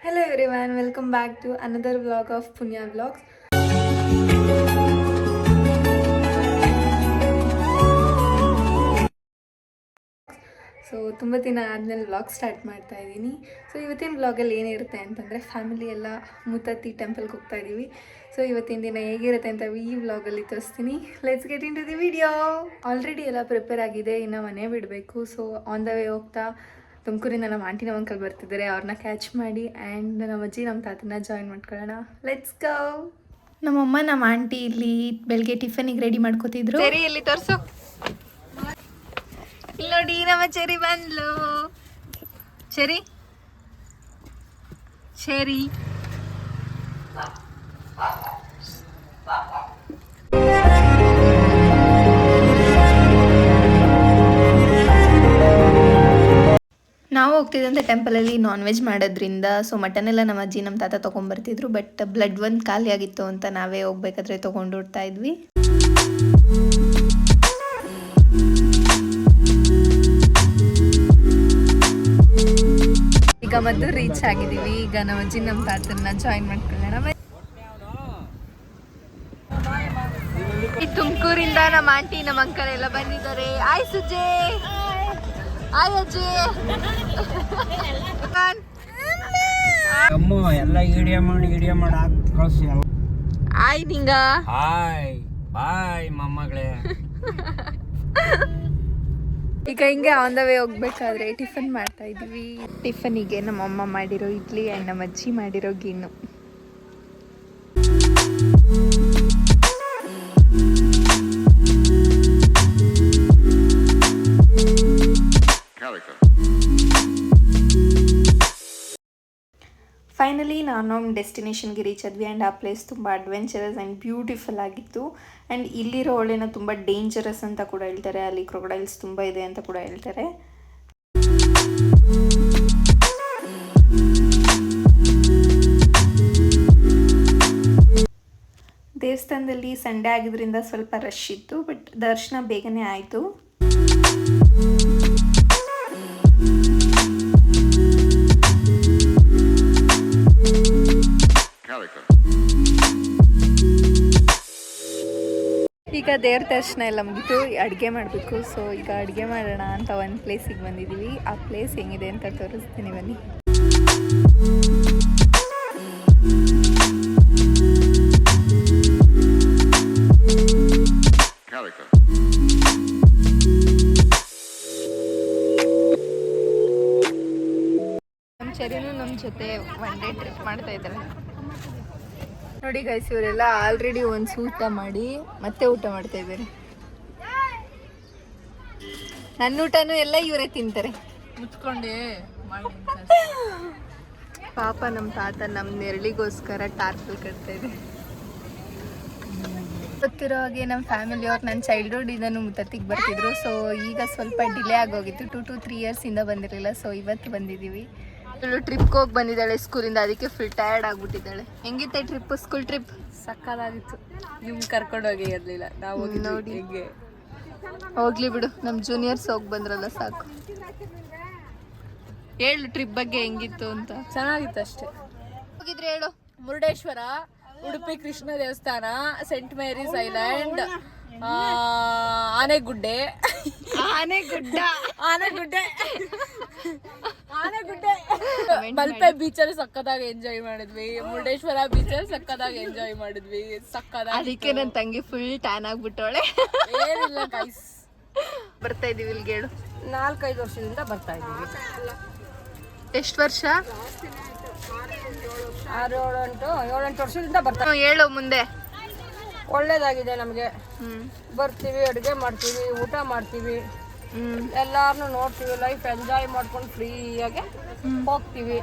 Hello everyone, welcome back to another vlog of Punya Vlogs. So ತುಂಬ ದಿನ ಆದಮೇಲೆ vlog start ಮಾಡ್ತಾ ಇದ್ದೀನಿ. ಸೊ ಇವತ್ತಿನ ವ್ಲಾಗಲ್ಲಿ ಏನಿರುತ್ತೆ ಅಂತಂದರೆ ಫ್ಯಾಮಿಲಿ ಎಲ್ಲ ಮುತ್ತತ್ತಿ ಟೆಂಪಲ್ಗೆ ಹೋಗ್ತಾ ಇದ್ದೀವಿ. ಸೊ ಇವತ್ತಿನ ದಿನ ಹೇಗಿರುತ್ತೆ ಅಂತ ಈ ವ್ಲಾಗಲ್ಲಿ ತೋರಿಸ್ತೀನಿ. Let's get into the video. Already ಎಲ್ಲ ಪ್ರಿಪೇರ್ ಆಗಿದೆ, ಇನ್ನು ಮನೆ ಬಿಡಬೇಕು. ಸೊ ಆನ್ ದ ವೇ ಹೋಗ್ತಾ ತುಮಕೂರಿಂದ ನಮ್ಮ ಆಂಟಿ ನಮ್ಮ ಅಂಕಲ್ ಬರ್ತಿದ್ದಾರೆ, ಅವ್ರನ್ನ ಕ್ಯಾಚ್ ಮಾಡಿ ಆ್ಯಂಡ್ ನಮ್ಮ ಅಜ್ಜಿ ನಮ್ಮ ತಾತನ ಜಾಯಿನ್ ಮಾಡ್ಕೊಳ್ಳೋಣ. Let's go. ನಮ್ಮಮ್ಮ ನಮ್ಮ ಆಂಟಿ ಇಲ್ಲಿ ಬೆಳಗ್ಗೆ ಟಿಫನಿಗೆ ರೆಡಿ ಮಾಡ್ಕೋತಿದ್ರು. ಸರಿ, ಇಲ್ಲಿ ತೋರಿಸು. ಇಲ್ಲಿ ನೋಡಿ, ನಮ್ಮ ಚೆರಿ ಬಂದ್ಲು. ಚೆರಿ ಚೆರಿ ನಾವು ಹೋಗ್ತಿದ್ದಂತೆ ಟೆಂಪಲಲ್ಲಿ ನಾನ್ ವೆಜ್ ಮಾಡೋದ್ರಿಂದ ಸೊ ಮಟನ್ ಎಲ್ಲ ನಮ್ಮ ಅಜ್ಜಿ ನಮ್ಮ ತಾತ ತೊಗೊಂಬರ್ತಿದ್ರು. ಬಟ್ ಬ್ಲಡ್ ಒಂದು ಖಾಲಿ ಆಗಿತ್ತು ಅಂತ ನಾವೇ ಹೋಗ್ಬೇಕಾದ್ರೆ ತೊಗೊಂಡು ಹೊಡ್ತಾ ಇದ್ವಿ. ಈಗ ಮೊದಲು ರೀಚ್ ಆಗಿದ್ದೀವಿ. ಈಗ ನಮ್ಮ ಅಜ್ಜಿ ನಮ್ಮ ತಾತನ್ನ ಜಾಯಿನ್ ಮಾಡ್ಕೊಳ್ಳೋಣ. ಈ ತುಮಕೂರಿಂದ ನಮ್ಮ ಆಂಟಿ ನಮ್ಮ ಅಂಕಲ್ ಎಲ್ಲ ಬಂದಿದ್ದಾರೆ. ಆಯ್ ಸುಜೆ, ಆಯ್ ಅಜ್ಜಿ. ಅಮ್ಮ ಎಲ್ಲ ವಿಡಿಯೋ ಮಾಡಿ ಕಳ್ಸಿ. ಆಯ್ ನಿಂಗ ಹಾಯ್ ಬಾಯ್ ಮೊಮ್ಮಗಳೇ. ಈಗ ಹಿಂಗೆ ಆನ್ ದ ವೇ ಹೋಗ್ಬೇಕಾದ್ರೆ ಟಿಫನ್ ಮಾಡ್ತಾ ಇದ್ವಿ. ಟಿಫನಿಗೆ ನಮ್ಮ ಅಮ್ಮ ಮಾಡಿರೋ ಇಡ್ಲಿ ಆ್ಯಂಡ್ ನಮ್ಮ ಅಜ್ಜಿ ಮಾಡಿರೋ ಗಿಣ್ಣು. ಫೈನಲಿ ನಾವು ನಮ್ಮ ಡೆಸ್ಟಿನೇಷನ್ಗೆ ರೀಚ್ ಆದ್ವಿ. ಆ್ಯಂಡ್ ಆ ಪ್ಲೇಸ್ ತುಂಬ ಅಡ್ವೆಂಚರಸ್ ಆ್ಯಂಡ್ ಬ್ಯೂಟಿಫುಲ್ ಆಗಿತ್ತು. ಆ್ಯಂಡ್ ಇಲ್ಲಿರೋ ಹೊಳೆನ ತುಂಬ ಡೇಂಜರಸ್ ಅಂತ ಕೂಡ ಹೇಳ್ತಾರೆ. ಅಲ್ಲಿ ಕ್ರೊಕೊಡೈಲ್ಸ್ ತುಂಬ ಇದೆ ಅಂತ ಕೂಡ ಹೇಳ್ತಾರೆ. ದೇವಸ್ಥಾನದಲ್ಲಿ ಸಂಡೇ ಆಗಿದ್ರಿಂದ ಸ್ವಲ್ಪ ರಶ್ ಇತ್ತು, ಬಟ್ ದರ್ಶನ ಬೇಗನೆ ಆಯಿತು. ಈಗ ದೇವ್ರ ದರ್ಶನ ಎಲ್ಲ ಮುಗಿತು, ಅಡುಗೆ ಮಾಡಬೇಕು. ಸೊ ಈಗ ಅಡುಗೆ ಮಾಡೋಣ ಅಂತ ಒಂದು ಪ್ಲೇಸಿಗೆ ಬಂದಿದ್ದೀವಿ. ಆ ಪ್ಲೇಸ್ ಹೆಂಗಿದೆ ಅಂತ ತೋರಿಸ್ತೀನಿ ಬನ್ನಿ. ನಮ್ಮ ಚೆರಿನೂ ನಮ್ಮ ಜೊತೆ ಒನ್ ಡೇ ಟ್ರಿಪ್ ಮಾಡ್ತಾ ಇದ್ದಾರೆ. ನೋಡಿ ಗೈಸ್, ಇವರೆಲ್ಲ ಆಲ್ರೆಡಿ ಒಂದು ಊಟ ಮಾಡಿ ಮತ್ತೆ ಊಟ ಮಾಡ್ತಾ ಇದ್ದಾರೆ. ನನ್ನ ಊಟನೂ ಎಲ್ಲ ಇವರೇ ತಿಂತಾರೆ ಮುಚ್ಕೊಂಡೆ. ಪಾಪ ನಮ್ಮ ತಾತ ನಮ್ಮ ನೆರಳಿಗೋಸ್ಕರ ಟಾರ್ಪಲ್ ಕಟ್ತಾ ಇದೆ. ಗೊತ್ತಿರೋ ಹಾಗೆ ನಮ್ಮ ಫ್ಯಾಮಿಲಿಯವ್ರು ನನ್ನ ಚೈಲ್ಡ್ಹುಡ್ ಇದನ್ನು ಮುತ್ತತ್ತಿಗೆ ಬರ್ತಿದ್ರು. ಸೊ ಈಗ ಸ್ವಲ್ಪ ಡಿಲೇ ಆಗೋಗಿತ್ತು. 2 to 3 ಇಯರ್ಸಿಂದ ಬಂದಿರಲಿಲ್ಲ. ಸೊ ಇವತ್ತು ಬಂದಿದ್ದೀವಿ. ಟ್ರಿಪ್ಗೆ ಹೋಗಿ ಬಂದಿದ್ದಾಳೆ ಸ್ಕೂಲಿಂದ, ಅದಕ್ಕೆ ಫುಲ್ ಟಯರ್ಡ್ ಆಗ್ಬಿಟ್ಟಿದ್ದಾಳೆ. ಹೆಂಗಿತ್ತೆ ಟ್ರಿಪ್? ಸ್ಕೂಲ್ ಟ್ರಿಪ್ ಸಕ್ಕದಾಗಿತ್ತು. ನಿಮ್ಗೆ ಕರ್ಕೊಂಡೋಗಿ ಇರಲಿಲ್ಲ, ನಾವು ನೋಡಿ. ಹೋಗ್ಲಿ ಬಿಡು, ನಮ್ಮ ಜೂನಿಯರ್ಸ್ ಹೋಗಿ ಬಂದ್ರಲ್ಲ ಸಾಕು. ಹೇಳು ಟ್ರಿಪ್ ಬಗ್ಗೆ ಹೆಂಗಿತ್ತು ಅಂತ. ಚೆನ್ನಾಗಿತ್ತು ಅಷ್ಟೇ. ಹೋಗಿದ್ರೆ ಹೇಳು. ಮುರುಡೇಶ್ವರ, ಉಡುಪಿ ಕೃಷ್ಣ ದೇವಸ್ಥಾನ, saint Mary's island, Anegudde Malpe ಬೀಚಲ್ಲಿ ಸಕ್ಕದಾಗಿ ಎಂಜಾಯ್ ಮಾಡಿದ್ವಿ. ಮುರುಡೇಶ್ವರ ಬೀಚಲ್ಲಿ ಸಕ್ಕದಾಗಿ ಎಂಜಾಯ್ ಮಾಡಿದ್ವಿ. ಸಕ್ಕದಾಗಿ. ಅದಕ್ಕೆ ನನ್ನ ತಂಗಿ ಫುಲ್ ಟ್ಯಾನ್ ಆಗ್ಬಿಟ್ಟವಳೆ. ಏನಿಲ್ಲ ಗೈಸ್, ಬರ್ತಾ ಇದೀವಿ ಇಲ್ಲಿಗೆ. ಹೇಳು. 4-5 ವರ್ಷದಿಂದ ಬರ್ತಾ ಇದೀವಿ. ಎಷ್ಟು ವರ್ಷ? 7-8 ವರ್ಷದಿಂದ ಬರ್ತಾ. ಹೇಳು ಮುಂದೆ. ಒಳ್ಳೇದಾಗಿದೆ ನಮಗೆ. ಬರ್ತೀವಿ, ಅಡುಗೆ ಮಾಡ್ತೀವಿ, ಊಟ ಮಾಡ್ತೀವಿ, ಎಲ್ಲಾರನ್ನು ನೋಡ್ತೀವಿ, ಲೈಫ್ ಎಂಜಾಯ್ ಮಾಡ್ಕೊಂಡು ಫ್ರೀಯಾಗಿ ಹೋಗ್ತೀವಿ.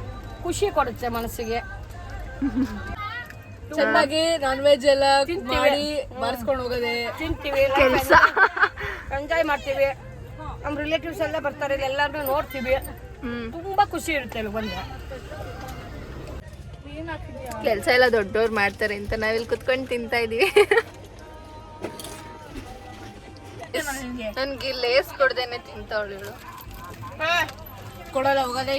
ಖುಷಿ ಕೊಡುತ್ತೆ ಮನಸ್ಸಿಗೆ. ಚೆನ್ನಾಗಿ ನಾನ್ ವೆಜ್ ಎಲ್ಲ ಮಾಡಿ ಮಾಡಿಸ್ಕೊಂಡು ಹೋಗೋದೆ, ತಿಂತೀವಿ, ಎಂಜಾಯ್ ಮಾಡ್ತೀವಿ. ನಮ್ಮ ರಿಲೇಟಿವ್ಸ್ ಎಲ್ಲ ಬರ್ತಾರೆ, ಎಲ್ಲಾರನ್ನು ನೋಡ್ತೀವಿ. ತುಂಬಾ ಖುಷಿ ಇರುತ್ತೆ ಇಲ್ಲಿ ಬಂದ್ರೆ. ಕೆಲಸ ಎಲ್ಲ ದೊಡ್ಡವ್ರು ಮಾಡ್ತಾರೆ ಅಂತ ನಾವಿಲ್ಲಿ ಕುತ್ಕೊಂಡು ತಿಂತಾ ಇದೀವಿ. ನನ್ಗೆ ಲೇಸ್ ಕೊಡ್ದೇನೆ ತಿಂತಾವಳು. ಕೊಡಲ್ಲ ಹೋಗೋದೇ.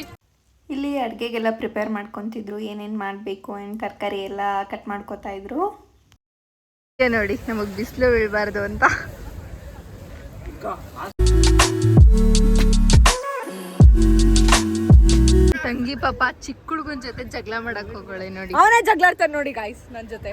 ಇಲ್ಲಿ ಅಡುಗೆಗೆಲ್ಲ ಪ್ರಿಪೇರ್ ಮಾಡ್ಕೊತಿದ್ರು, ಏನೇನು ಮಾಡಬೇಕು ಏನು ತರಕಾರಿ ಎಲ್ಲ ಕಟ್ ಮಾಡ್ಕೊತಾ ಇದ್ರು. ನೋಡಿ ನಮಗೆ ಬಿಸಿಲು ಬೀಳಬಾರ್ದು ಅಂತ ತಂಗಿ ಪಾಪ ಚಿಕ್ಕ ಹುಡುಗನ ಜೊತೆ ಜಗಳ ಮಾಡಕ್ ಹೋಗೋಳೆ ನೋಡಿ. ಅವನೇ ಜಗಳಾಡ್ತಾನೆ ನೋಡಿ ಗಾಯ್ಸ್ ನನ್ನ ಜೊತೆ.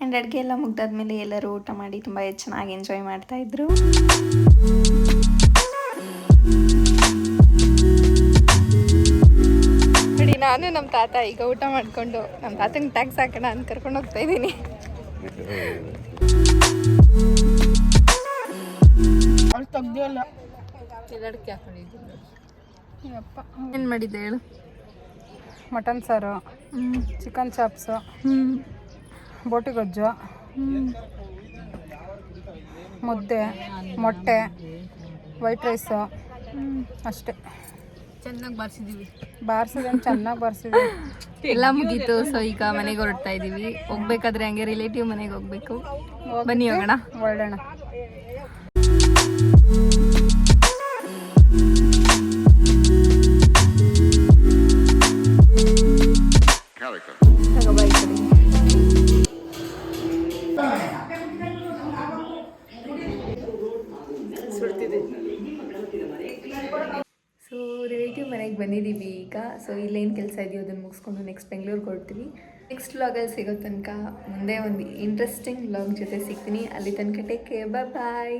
ಆ್ಯಂಡ್ ಅಡುಗೆ ಎಲ್ಲ ಮುಗ್ದಾದ್ಮೇಲೆ ಎಲ್ಲರೂ ಊಟ ಮಾಡಿ ತುಂಬ ಚೆನ್ನಾಗಿ ಎಂಜಾಯ್ ಮಾಡ್ತಾಯಿದ್ರು. ನೋಡಿ ನಾನು ನಮ್ಮ ತಾತ ಈಗ ಊಟ ಮಾಡಿಕೊಂಡು ನಮ್ಮ ತಾತಂಗೆ ಟ್ಯಾಕ್ಸ್ ಹಾಕೋಣ ಅಂತ ಕರ್ಕೊಂಡು ಹೋಗ್ತಾ ಇದ್ದೀನಿ. ಅವ್ಳು ತೆಗ್ದಿಲ್ಲ. ಏನು ಮಾಡಿದ್ದೆ ಹೇಳು? ಮಟನ್ ಸಾರು, ಚಿಕನ್ ಚಾಪ್ಸು, ಬೋಟಿ ಗೊಜ್ಜು, ಮುದ್ದೆ, ಮೊಟ್ಟೆ, ವೈಟ್ ರೈಸು ಅಷ್ಟೇ. ಚೆನ್ನಾಗಿ ಬಾರಿಸಿದ್ರೆ ಚೆನ್ನಾಗಿ ಬಾರಿಸಿದ್ವಿ. ಎಲ್ಲ ಮುಗೀತು. ಸೊ ಈಗ ಮನೆಗೆ ಹೊರಡ್ತಾ ಇದ್ದೀವಿ. ಹೋಗ್ಬೇಕಾದ್ರೆ ಹಂಗೆ ರಿಲೇಟಿವ್ ಮನೆಗೆ ಹೋಗ್ಬೇಕು. ಬನ್ನಿ ಹೋಗೋಣ. ಹೊರಡೋಣ. ಸೊ ರಿಲೇಟಿವ್ ಮನೆಗೆ ಬಂದಿದ್ದೀವಿ ಈಗ. ಸೊ ಇಲ್ಲೇನು ಕೆಲಸ ಇದೆಯೋ ಅದನ್ನು ಮುಗಿಸ್ಕೊಂಡು ನೆಕ್ಸ್ಟ್ ಬೆಂಗಳೂರಿಗೆ ಹೊರಡ್ತೀವಿ. ನೆಕ್ಸ್ಟ್ ವ್ಲಾಗಲ್ಲಿ ಸಿಗೋ ತನಕ ಮುಂದೆ ಒಂದು ಇಂಟ್ರೆಸ್ಟಿಂಗ್ ವ್ಲಾಗ್ ಜೊತೆ ಸಿಗ್ತೀನಿ. ಅಲ್ಲಿ ತನಕ ಟೇಕ್ ಕೇರ್, ಬಾಯ್.